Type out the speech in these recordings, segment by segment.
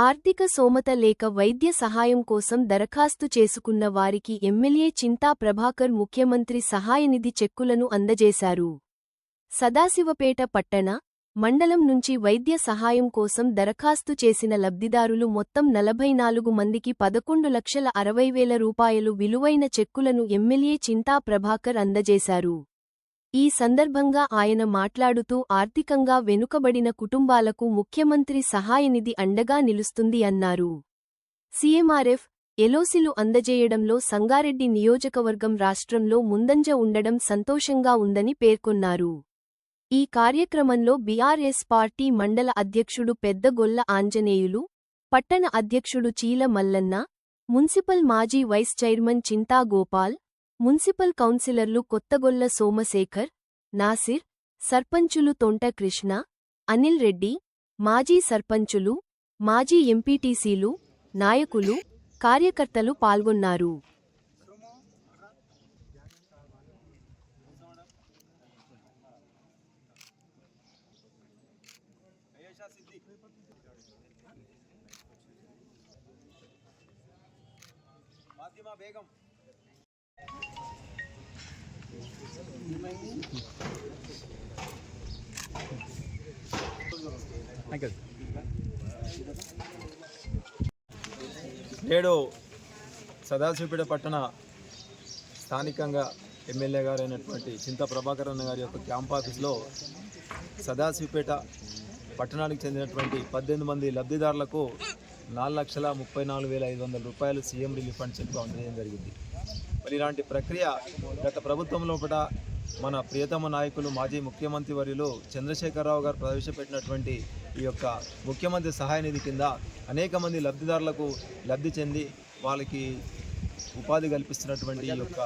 ఆర్థిక స్తోమత లేక వైద్య సహాయం కోసం దరఖాస్తు చేసుకున్న వారికి ఎమ్మెల్యే చింతా ప్రభాకర్ ముఖ్యమంత్రి సహాయనిధి చెక్కులను అందజేశారు. సదాశివపేట పట్టణ, మండలం నుంచి వైద్య సహాయం కోసం దరఖాస్తు చేసిన లబ్ధిదారులు మొత్తం 44 మందికి 11,60,000 రూపాయలు విలువైన చెక్కులను ఎమ్మెల్యే చింతా ప్రభాకర్ అందజేశారు. ఈ సందర్భంగా ఆయన మాట్లాడుతూ ఆర్థికంగా వెనుకబడిన కుటుంబాలకు ముఖ్యమంత్రి సహాయనిధి అండగా నిలుస్తుంది అన్నారు. సీఎంఆర్ఎఫ్, ఎల్ఓసీలు అందజేయడంలో సంగారెడ్డి నియోజకవర్గం రాష్ట్రంలో ముందంజ ఉండడం సంతోషంగా ఉందని పేర్కొన్నారు. ఈ కార్యక్రమంలో బీఆర్ఎస్ పార్టీ మండల అధ్యక్షుడు పెద్దగొల్ల ఆంజనేయులు, పట్టణ అధ్యక్షుడు చీల మల్లన్న, మున్సిపల్ మాజీ వైస్ చైర్మన్ చింతా గోపాల్, మున్సిపల్ కౌన్సిలర్లు కొత్తగొల్ల సోమశేఖర్, నాసిర్, సర్పంచులు తొంట కృష్ణ, అనిల్ రెడ్డి, మాజీ సర్పంచులు, మాజీ ఎంపీటీసీలు, నాయకులు, కార్యకర్తలు పాల్గొన్నారు. నేడు సదాశివపేట పట్టణ స్థానికంగా ఎమ్మెల్యే గారైనటువంటి చింతా ప్రభాకర్ అన్న గారి యొక్క క్యాంప్ ఆఫీస్లో సదాశివపేట పట్టణానికి చెందినటువంటి 18 మంది లబ్ధిదారులకు 4,34,500 రూపాయలు సీఎం రిలీఫ్ ఫండ్ చెక్ అందజేయడం జరిగింది. మరి ఇలాంటి ప్రక్రియ గత ప్రభుత్వంలో మన ప్రియతమ నాయకులు మాజీ ముఖ్యమంత్రి వర్యులు చంద్రశేఖరరావు గారు ప్రవేశపెట్టినటువంటి ఈ యొక్క ముఖ్యమంత్రి సహాయ నిధి కింద అనేక మంది లబ్ధిదారులకు లబ్ధి చెంది వాళ్ళకి ఉపాధి కల్పిస్తున్నటువంటి ఈ యొక్క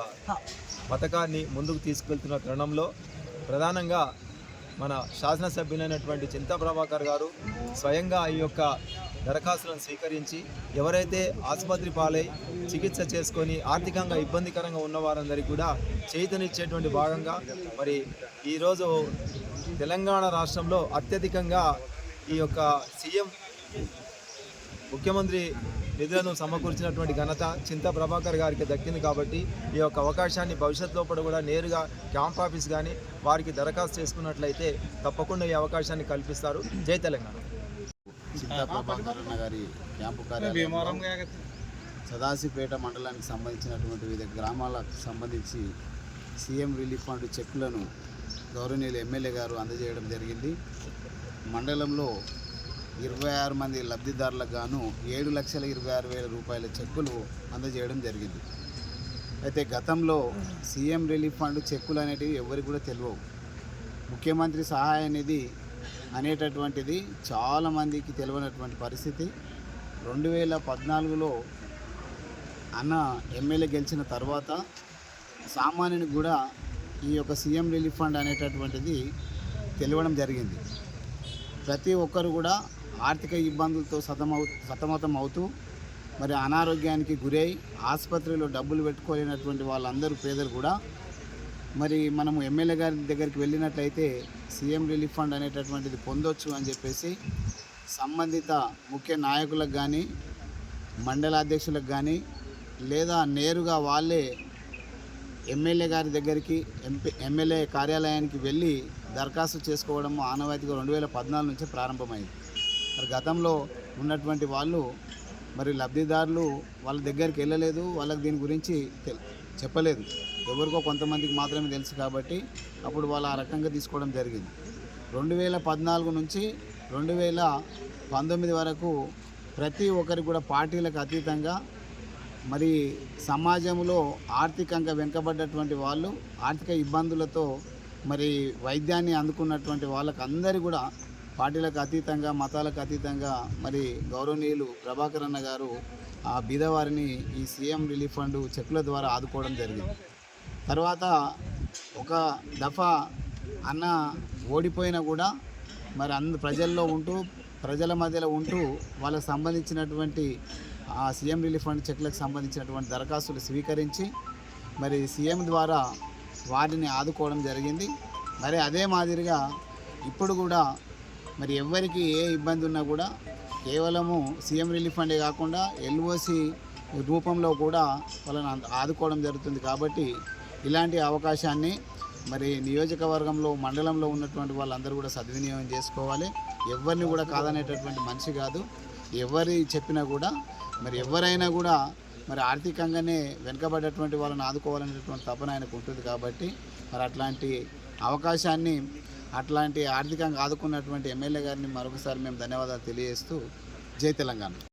పథకాన్ని ముందుకు తీసుకెళ్తున్న తరుణంలో ప్రధానంగా మన శాసనసభ్యులైనటువంటి చింతా ప్రభాకర్ గారు స్వయంగా ఈ యొక్క దరఖాస్తులను స్వీకరించి ఎవరైతే ఆసుపత్రి పాలై చికిత్స చేసుకొని ఆర్థికంగా ఇబ్బందికరంగా ఉన్న వారందరికీ కూడా చేయూతనిచ్చేటువంటి భాగంగా మరి ఈరోజు తెలంగాణ రాష్ట్రంలో అత్యధికంగా ఈ యొక్క సీఎం ముఖ్యమంత్రి నిధులను సమకూర్చినటువంటి ఘనత చింతా ప్రభాకర్ గారికి దక్కింది. కాబట్టి ఈ యొక్క అవకాశాన్ని భవిష్యత్తులో కూడా నేరుగా క్యాంప్ ఆఫీస్ కానీ వారికి దరఖాస్తు చేసుకున్నట్లయితే తప్పకుండా ఈ అవకాశాన్ని కల్పిస్తారు. జై తెలంగాణ. చింతా ప్రభాకర్ అన్న గారి క్యాంపు కార్యాలయం సదాశివపేట మండలానికి సంబంధించినటువంటి వివిధ గ్రామాలకు సంబంధించి సీఎం రిలీఫ్ ఫండ్ చెక్కులను గౌరవనీయులు ఎమ్మెల్యే గారు అందజేయడం జరిగింది. మండలంలో 26 మంది లబ్ధిదారులకు గాను 7,26,000 రూపాయల చెక్కులు అందజేయడం జరిగింది. అయితే గతంలో సీఎం రిలీఫ్ ఫండ్ చెక్కులు అనేటివి ఎవరికి కూడా తెలియవు. ముఖ్యమంత్రి సహాయ నిధి అనేటటువంటిది చాలామందికి తెలియనటువంటి పరిస్థితి. 2014లో అన్న ఎమ్మెల్యే గెలిచిన తర్వాత సామాన్యునికి కూడా ఈ యొక్క సీఎం రిలీఫ్ ఫండ్ అనేటటువంటిది తెలియడం జరిగింది. ప్రతి ఒక్కరు కూడా ఆర్థిక ఇబ్బందులతో సతమతం అవుతూ మరి అనారోగ్యానికి గురై ఆసుపత్రిలో డబ్బులు పెట్టుకోలేనటువంటి వాళ్ళందరూ పేదలు కూడా మరి మనము ఎమ్మెల్యే గారి దగ్గరికి వెళ్ళినట్లయితే సీఎం రిలీఫ్ ఫండ్ అనేటటువంటిది పొందొచ్చు అని చెప్పేసి సంబంధిత ముఖ్య నాయకులకు కానీ మండల అధ్యక్షులకు కానీ లేదా నేరుగా వాళ్ళే ఎమ్మెల్యే గారి దగ్గరికి ఎమ్మెల్యే కార్యాలయానికి వెళ్ళి దరఖాస్తు చేసుకోవడం ఆనవాయితీగా 2014 నుంచే ప్రారంభమైంది. మరి గతంలో ఉన్నటువంటి వాళ్ళు మరి లబ్ధిదారులు వాళ్ళ దగ్గరికి వెళ్ళలేదు, వాళ్ళకి దీని గురించి చెప్పలేదు. ఎవరికో కొంతమందికి మాత్రమే తెలుసు కాబట్టి అప్పుడు వాళ్ళు ఆ రకంగా తీసుకోవడం జరిగింది. 2014 నుంచి 2019 వరకు ప్రతి ఒక్కరికి కూడా పార్టీలకు అతీతంగా మరి సమాజంలో ఆర్థికంగా వెనుకబడ్డటువంటి వాళ్ళు ఆర్థిక ఇబ్బందులతో మరి వైద్యాన్ని అందుకున్నటువంటి వాళ్ళకు అందరూ కూడా పార్టీలకు అతీతంగా మతాలకు అతీతంగా మరి గౌరవనీయులు ప్రభాకర్ అన్న గారు ఆ బీదవారిని ఈ సీఎం రిలీఫ్ ఫండ్ చెక్కుల ద్వారా ఆదుకోవడం జరిగింది. తర్వాత ఒక దఫా అన్న ఓడిపోయినా కూడా మరి ప్రజల్లో ఉంటూ ప్రజల మధ్యలో ఉంటూ వాళ్ళకు సంబంధించినటువంటి ఆ సీఎం రిలీఫ్ ఫండ్ చెక్లకు సంబంధించినటువంటి దరఖాస్తులు స్వీకరించి మరి సీఎం ద్వారా వారిని ఆదుకోవడం జరిగింది. మరి అదే మాదిరిగా ఇప్పుడు కూడా మరి ఎవరికి ఏ ఇబ్బంది ఉన్నా కూడా కేవలము సీఎం రిలీఫ్ ఫండే కాకుండా ఎల్ఓసి రూపంలో కూడా వాళ్ళని ఆదుకోవడం జరుగుతుంది. కాబట్టి ఇలాంటి అవకాశాన్ని మరి నియోజకవర్గంలో మండలంలో ఉన్నటువంటి వాళ్ళందరూ కూడా సద్వినియోగం చేసుకోవాలి. ఎవరిని కూడా కాదనేటటువంటి మనిషి కాదు. ఎవరి చెప్పినా కూడా మరి ఎవరైనా కూడా మరి ఆర్థికంగానే వెనుకబడ్డటువంటి వాళ్ళని ఆదుకోవాలనేటువంటి తపన ఆయనకు ఉంటుంది. కాబట్టి మరి అట్లాంటి అవకాశాన్ని అట్లాంటి ఆర్థికంగా ఆదుకున్నటువంటి ఎమ్మెల్యే గారిని మరొకసారి మేము ధన్యవాదాలు తెలియజేస్తూ జై తెలంగాణ.